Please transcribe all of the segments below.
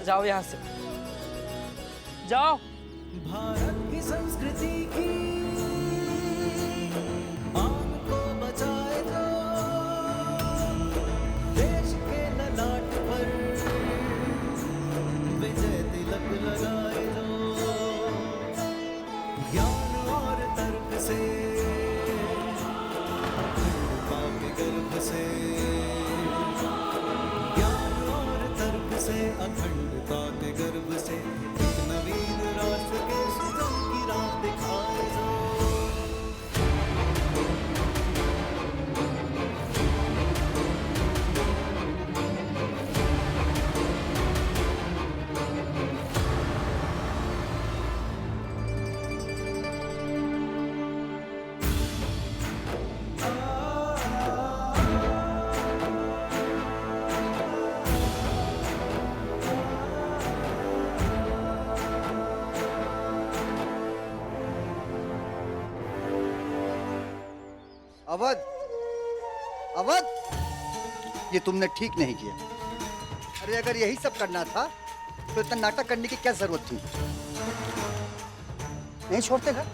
जाओ यहाँ से, जाओ। भारत की संस्कृति की आन को बचाए जो, देश के ललाट पर विजय तिलक लगाए जो, ज्ञान और तर्क से अखंडता के गर्भ से, ज्ञान और तर्क से अखंडता के गर्भ से एक नवीन राष्ट्र के सृजन की राह दिखाए जो। अवध, अवध, ये तुमने ठीक नहीं किया। अरे अगर यही सब करना था तो इतना नाटक करने की क्या जरूरत थी? नहीं छोड़ते घर,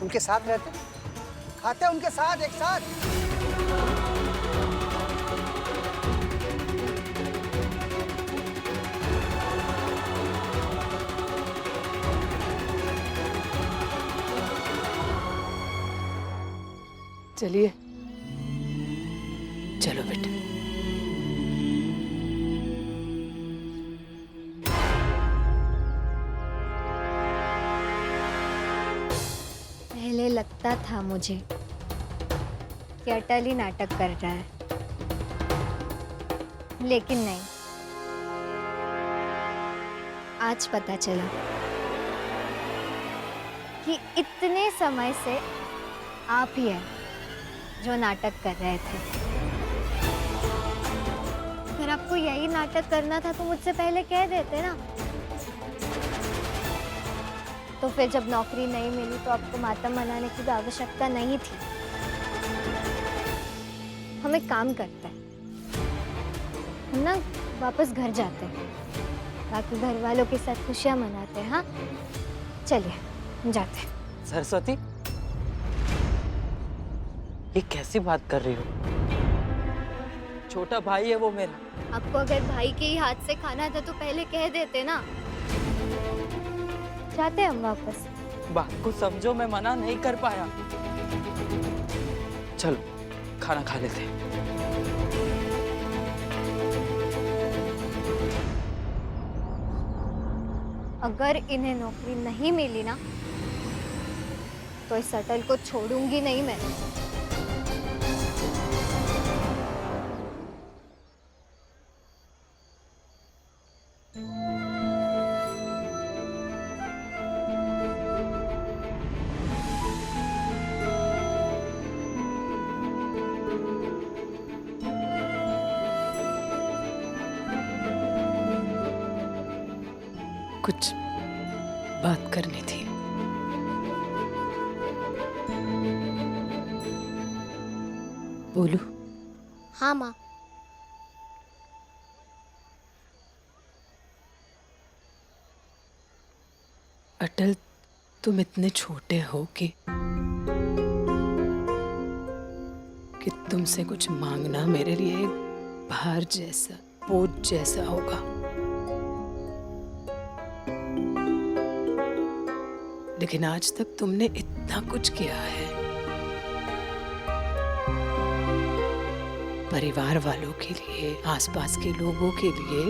उनके साथ रहते, खाते उनके साथ एक साथ। चलिए, चलो बेटा। पहले लगता था मुझे कि अटल ही नाटक कर रहा है, लेकिन नहीं, आज पता चला कि इतने समय से आप ही हैं जो नाटक कर रहे थे। अगर आपको यही नाटक करना था तो मुझसे पहले कह देते ना। तो फिर जब नौकरी नहीं मिली तो आपको मातम मनाने की भी आवश्यकता नहीं थी। हम एक काम करते हैं, हम ना वापस घर जाते हैं, बाकी घर वालों के साथ खुशियां मनाते हैं। हाँ चलिए हम जाते हैं। सरस्वती, ये कैसी बात कर रही हो? छोटा भाई है वो मेरा। आपको अगर भाई के ही हाथ से खाना था तो पहले कह देते ना। जाते हैं हम वापस। बात को समझो, मैं मना नहीं कर पाया। चलो खाना खा लेते हैं। अगर इन्हें नौकरी नहीं मिली ना तो इस अटल को छोड़ूंगी नहीं मैं। कुछ बात करनी थी। बोलू? हाँ माँ। अटल, तुम इतने छोटे हो कि तुमसे कुछ मांगना मेरे लिए एक भार जैसा, बोझ जैसा होगा। लेकिन आज तक तुमने इतना कुछ किया है, परिवार वालों के लिए, आसपास के लोगों के लिए।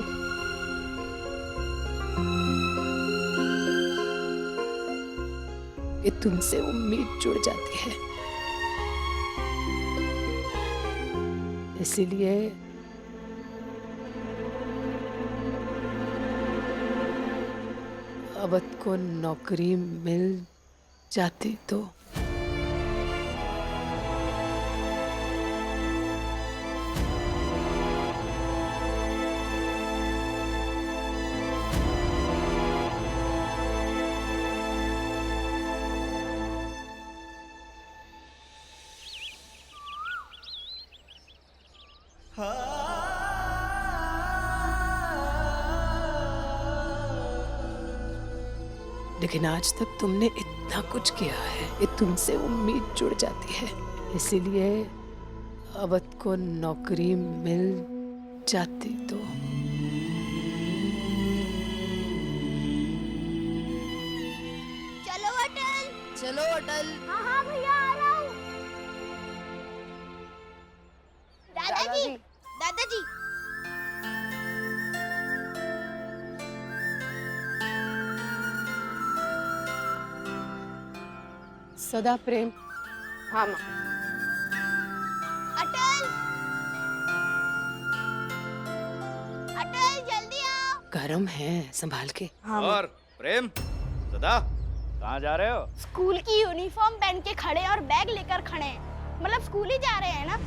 कि तुमसे उम्मीद जुड़ जाती है। इसीलिए अवध को नौकरी मिल जाती तो लेकिन आज तक तुमने इतना कुछ किया है कि तुमसे उम्मीद जुड़ जाती है। इसीलिए अवध को नौकरी मिल जाती तो चलो अटल। चलो अटल। हाँ हाँ भैया आ रहा हूँ। दादाजी दादाजी सदा प्रेम। हाँ माँ। अटल अटल जल्दी आओ। गरम है, संभाल के। और प्रेम सदा कहाँ जा रहे हो? स्कूल की यूनिफॉर्म पहन के खड़े और बैग लेकर खड़े हैं, मतलब स्कूल ही जा रहे हैं ना।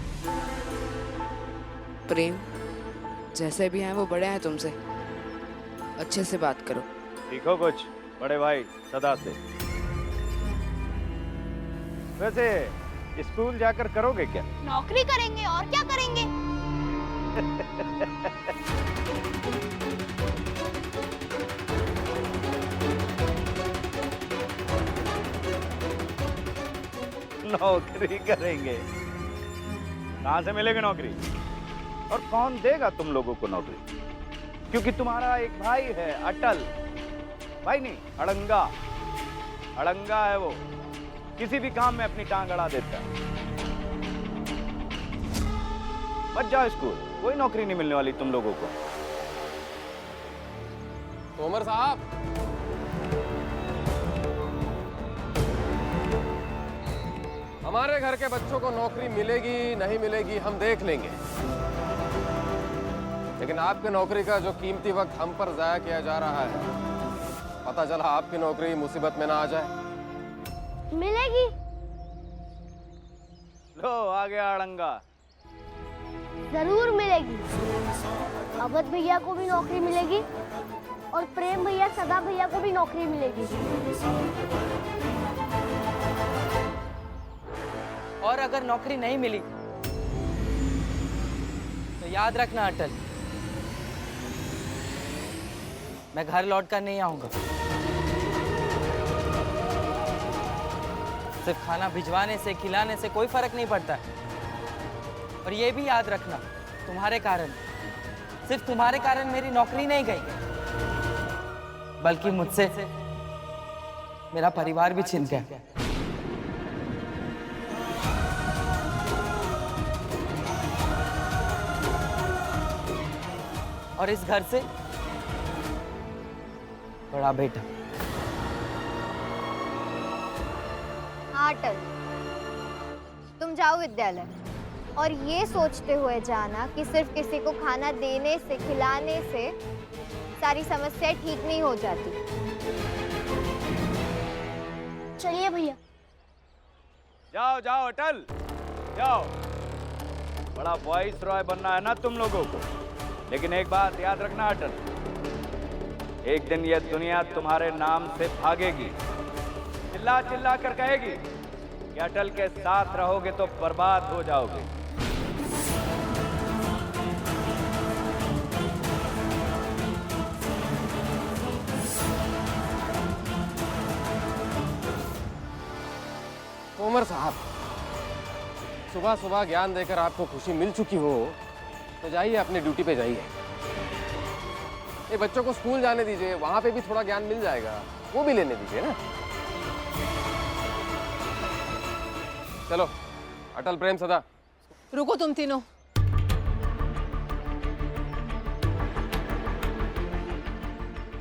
प्रेम, जैसे भी हैं वो बड़े हैं तुमसे, अच्छे से बात करो। सीखो कुछ बड़े भाई सदा से। वैसे स्कूल जाकर करोगे क्या? नौकरी करेंगे और क्या करेंगे। नौकरी करेंगे? कहाँ से मिलेगी नौकरी? और कौन देगा तुम लोगों को नौकरी? क्योंकि तुम्हारा एक भाई है अटल, भाई नहीं अड़ंगा। अड़ंगा है वो, किसी भी काम में अपनी टांग अड़ा देता है। मत जाओ स्कूल, कोई नौकरी नहीं मिलने वाली तुम लोगों को। तोमर साहब, हमारे घर के बच्चों को नौकरी मिलेगी नहीं मिलेगी हम देख लेंगे, लेकिन आपकी नौकरी का जो कीमती वक्त हम पर जाया किया जा रहा है, पता चला आपकी नौकरी मुसीबत में ना आ जाए। मिलेगी। लो आ गया अड़ंगा। जरूर मिलेगी। अवध भैया को भी नौकरी मिलेगी और प्रेम भैया सदा भैया को भी नौकरी मिलेगी। और अगर नौकरी नहीं मिली तो याद रखना अटल, मैं घर लौट कर नहीं आऊंगा। सिर्फ खाना भिजवाने से, खिलाने से कोई फर्क नहीं पड़ता। और ये भी याद रखना, तुम्हारे कारण, सिर्फ तुम्हारे कारण मेरी नौकरी नहीं गई, बल्कि मुझसे मेरा परिवार भी छिन गया। और इस घर से बड़ा बेटा। हाँ अटल, तुम जाओ विद्यालय और ये सोचते हुए जाना कि सिर्फ किसी को खाना देने से, खिलाने से सारी समस्याएं ठीक नहीं हो जाती। चलिए भैया। जाओ जाओ अटल, जाओ। बड़ा वॉइस रॉय बनना है ना तुम लोगों को, लेकिन एक बात याद रखना अटल, एक दिन यह दुनिया तुम्हारे नाम से भागेगी, चिल्ला चिल्ला कर कहेगी कि अटल के साथ रहोगे तो बर्बाद हो जाओगे। तोमर साहब, सुबह सुबह ज्ञान देकर आपको खुशी मिल चुकी हो तो जाइए अपनी ड्यूटी पे जाइए। ये बच्चों को स्कूल जाने दीजिए, वहां पे भी थोड़ा ज्ञान मिल जाएगा, वो भी लेने दीजिए ना। चलो अटल, प्रेम, सदा। रुको तुम तीनों।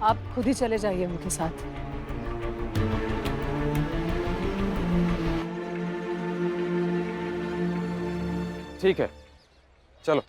आप खुद ही चले जाइए उनके साथ। ठीक है, चलो।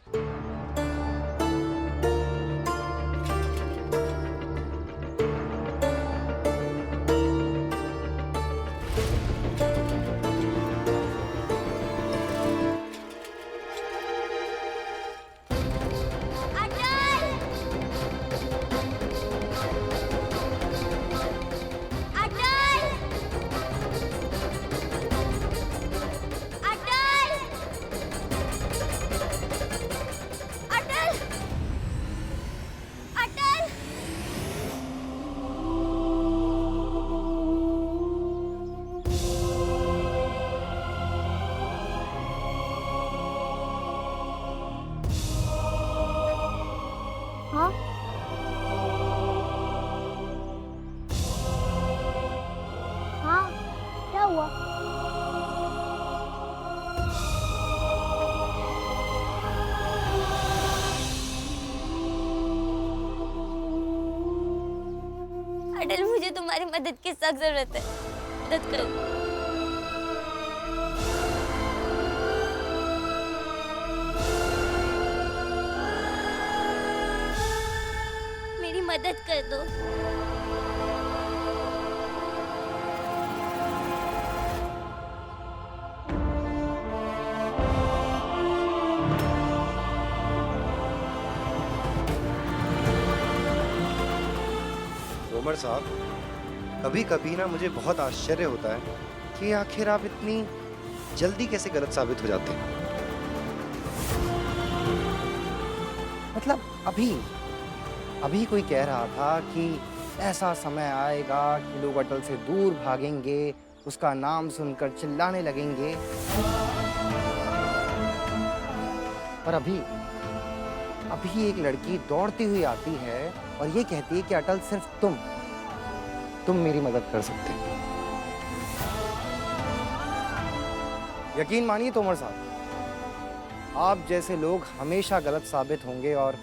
मदद की सख्त जरूरत है, मदद करो। मेरी मदद कर दो। तोमर साहब, कभी कभी ना मुझे बहुत आश्चर्य होता है कि आखिर आप इतनी जल्दी कैसे गलत साबित हो जाते हैं। मतलब अभी कोई कह रहा था कि ऐसा समय आएगा कि लोग अटल से दूर भागेंगे, उसका नाम सुनकर चिल्लाने लगेंगे। और अभी एक लड़की दौड़ती हुई आती है और ये कहती है कि अटल सिर्फ तुम मेरी मदद कर सकते हो। यकीन मानिए तोमर साहब, आप जैसे लोग हमेशा गलत साबित होंगे और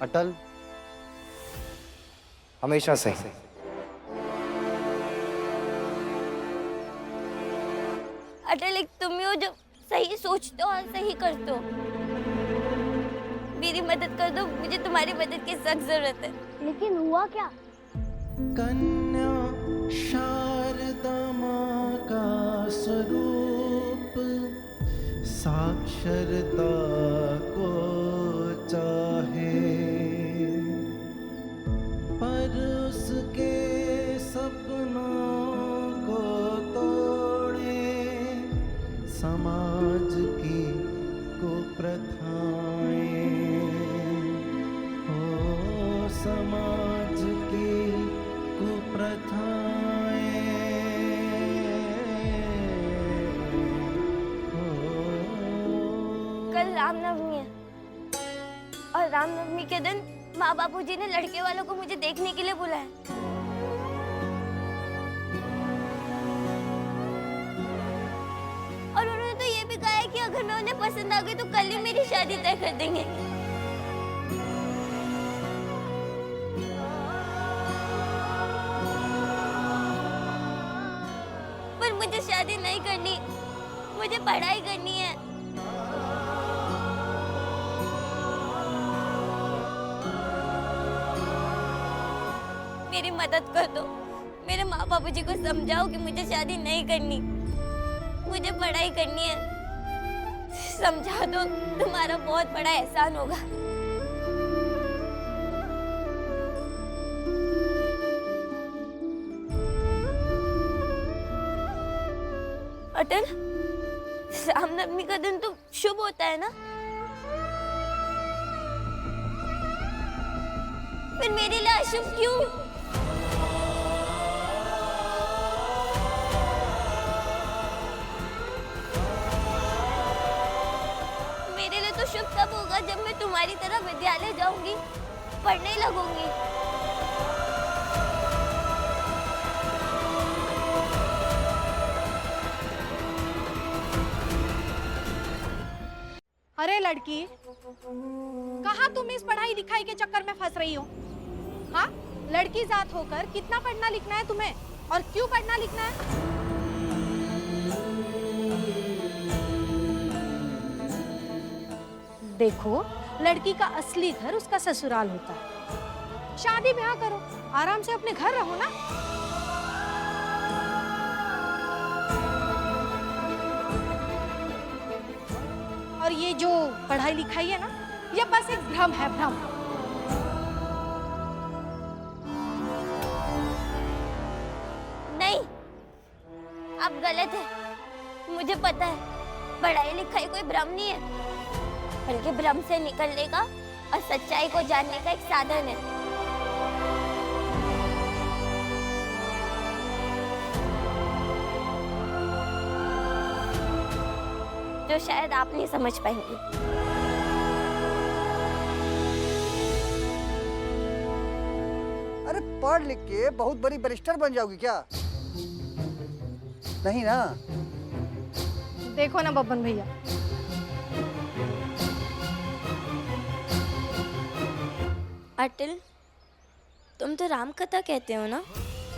अटल हमेशा सही। अटल, एक तुम ही हो जो सही सोचते हो और सही करते हो। मेरी मदद कर दो, मुझे तुम्हारी मदद की सख्त जरूरत है। लेकिन हुआ क्या? कन्या शारदा माँ का स्वरूप साक्षरता को चाहे, पर उसके सपनों को तोड़े समाज की कुप्रथाएं। हो समाज की कल रामनवमी है और रामनवमी के दिन माँ बापूजी ने लड़के वालों को मुझे देखने के लिए बुलाया। और उन्होंने तो ये भी कहा है कि अगर मैं उन्हें पसंद आ गई तो कल ही मेरी शादी तय कर देंगे। पर मुझे शादी नहीं करनी, मुझे पढ़ाई करनी है। मेरी मदद कर दो, मेरे माँ बापूजी को समझाओ कि मुझे शादी नहीं करनी, मुझे पढ़ाई करनी है। समझा दो, तुम्हारा बहुत बड़ा एहसान होगा। अटल, रामनवमी का दिन तो शुभ होता है ना, फिर मेरे लिए अशुभ क्यों? मेरे लिए तो शुभ तब होगा जब मैं तुम्हारी तरह विद्यालय जाऊंगी, पढ़ने लगूंगी। अरे लड़की, कहाँ तुम इस पढ़ाई लिखाई के चक्कर में फंस रही हो? हाँ, लड़की जात होकर कितना पढ़ना लिखना है तुम्हें और क्यों पढ़ना लिखना है? देखो, लड़की का असली घर उसका ससुराल होता है। शादी ब्याह करो, आराम से अपने घर रहो ना। और ये जो पढ़ाई लिखाई है ना, ये बस एक भ्रम है, भ्रम। नहीं, आप गलत है। मुझे पता है पढ़ाई लिखाई कोई भ्रम नहीं है, बल्कि भ्रम से निकलने का और सच्चाई को जानने का एक साधन है। जो शायद आप नहीं समझ पाएंगे। अरे पढ़ लिख के बहुत बड़ी बैरिस्टर बन जाओगी क्या? नहीं ना? देखो ना बब्बन भैया, अटल, तुम तो राम कथा कहते हो ना?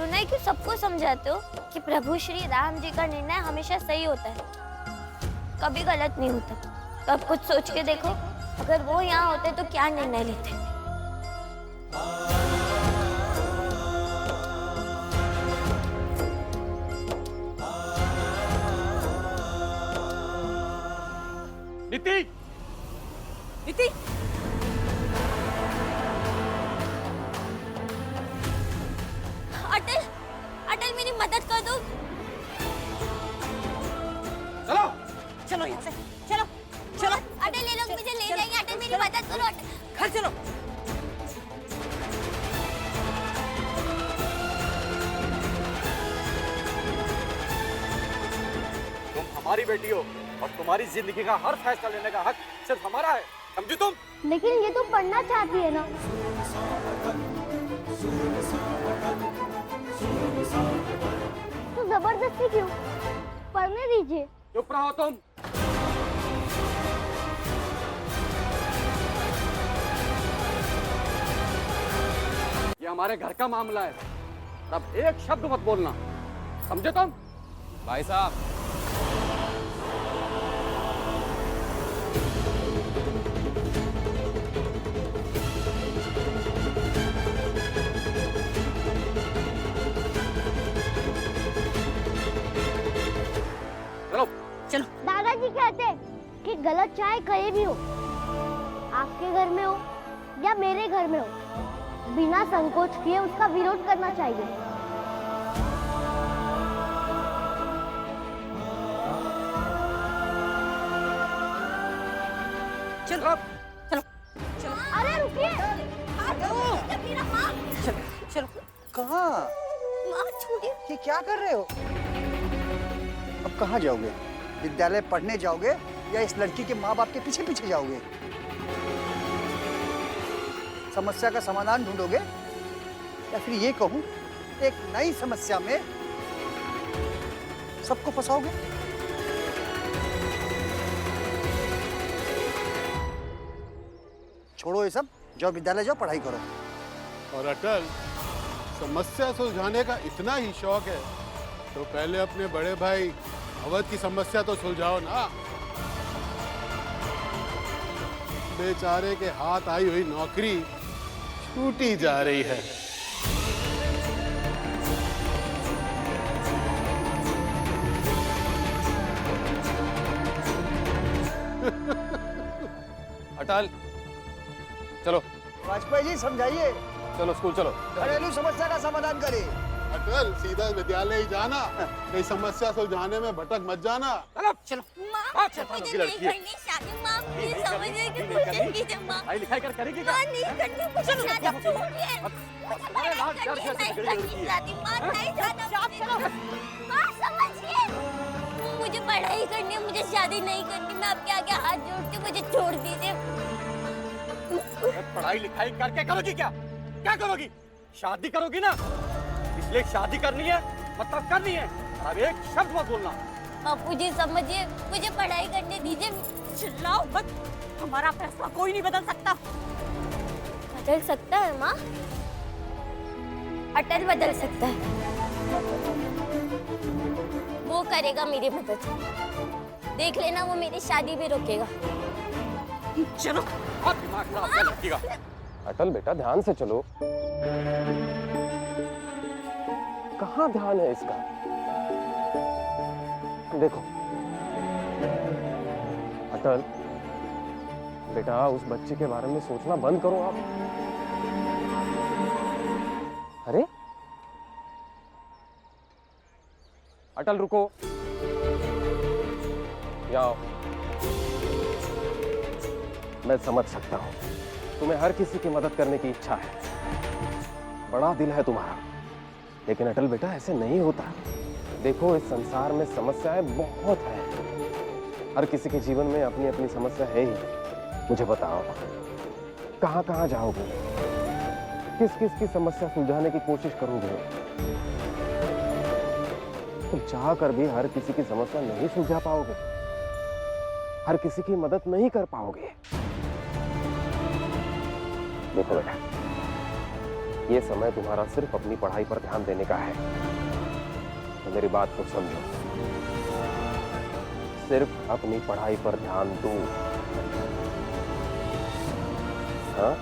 तो नहीं क्यों सबको समझाते हो कि प्रभु श्री राम जी का निर्णय हमेशा सही होता है, कभी गलत नहीं होता। तो अब कुछ सोच के देखो, अगर वो यहाँ होते तो क्या निर्णय लेते। नीति, नीति, अटल, अटल मेरी मदद कर दो। चलो चलो यहाँ से, चलो चलो। अटल ये लोग मुझे ले जाएंगे, अटल मेरी मदद करो। अटल घर चलो। तुम हमारी बेटी हो और तुम्हारी जिंदगी का हर फैसला लेने का हक सिर्फ हमारा है, समझी तुम? लेकिन ये तो पढ़ना चाहती है ना। तो जबरदस्ती क्यों? पढ़ने दीजिए। चुप रहो तुम। ये हमारे घर का मामला है, अब एक शब्द मत बोलना, समझे तुम? भाई साहब, चलो। दादाजी कहते हैं कि गलत चाहे कहीं भी हो, आपके घर में हो या मेरे घर में हो, बिना संकोच किए उसका विरोध करना चाहिए। चलो चलो चलो। अरे रुकिए। मेरा माँ, चलो चलो। कहाँ? माँ छोड़िए। ये क्या कर रहे हो? अब कहाँ जाओगे? विद्यालय पढ़ने जाओगे या इस लड़की के माँ बाप के पीछे पीछे जाओगे? समस्या का समाधान ढूंढोगे या फिर ये कहूं एक नई समस्या में सबको फंसाओगे? छोड़ो ये सब, जाओ विद्यालय जाओ, पढ़ाई करो। और अटल, समस्या सुलझाने का इतना ही शौक है तो पहले अपने बड़े भाई अवध की समस्या तो सुलझाओ ना। बेचारे के हाथ आई हुई नौकरी छूटी जा रही है। अटल, चलो वाजपेयी जी समझाइए, चलो स्कूल चलो। घरेलू समस्या का समाधान करें। अटल, सीधा विद्यालय ही जाना, कोई समस्या सुलझाने में भटक मत जाना। चलो चलो। माँ मुझे नहीं करनी शादी। माँ प्लीज समझने की कोशिश कीजिए। माँ पढ़ाई लिखाई कर करेगी क्या? माँ नहीं करनी मुझे शादी। छोड़िए। मुझे पढ़ाई करनी करनी शादी। माँ नहीं जाना मुझे। माँ समझिए, मुझे पढ़ाई करनी है, मुझे शादी नहीं करनी। मैं आपके आगे हाथ जोड़ती हूँ, मुझे छोड़ दीजिए। पढ़ाई लिखाई करके करोगी क्या? क्या करोगी? शादी करोगी ना, इसलिए शादी करनी है मतलब करनी है। अब एक शब्द मत बोलना। बापू जी समझिए, मुझे पढ़ाई करने दीजिए। चिल्लाओ मत, हमारा फैसला कोई नहीं बदल सकता। बदल सकता है माँ, अटल बदल सकता है। वो करेगा मेरी मदद, देख लेना, वो मेरी शादी भी रोकेगा। चलो। बहुत दिमाग खराब कर लड़की का। अटल बेटा ध्यान से चलो। कहाँ ध्यान है इसका? देखो अटल बेटा, उस बच्चे के बारे में सोचना बंद करो आप। अरे अटल रुको, आओ। मैं समझ सकता हूं तुम्हें हर किसी की मदद करने की इच्छा है, बड़ा दिल है तुम्हारा, लेकिन अटल बेटा ऐसे नहीं होता। देखो इस संसार में समस्याएं बहुत हैं, हर किसी के जीवन में अपनी अपनी समस्या है ही। मुझे बताओ कहां कहां जाओगे, किस किस की समस्या सुलझाने की कोशिश करोगे? तुम चाह कर भी हर किसी की समस्या नहीं सुलझा पाओगे, हर किसी की मदद नहीं कर पाओगे। देखो बेटा, ये समय तुम्हारा सिर्फ अपनी पढ़ाई पर ध्यान देने का है। तो मेरी बात को समझो, सिर्फ अपनी पढ़ाई पर ध्यान दो। हाँ?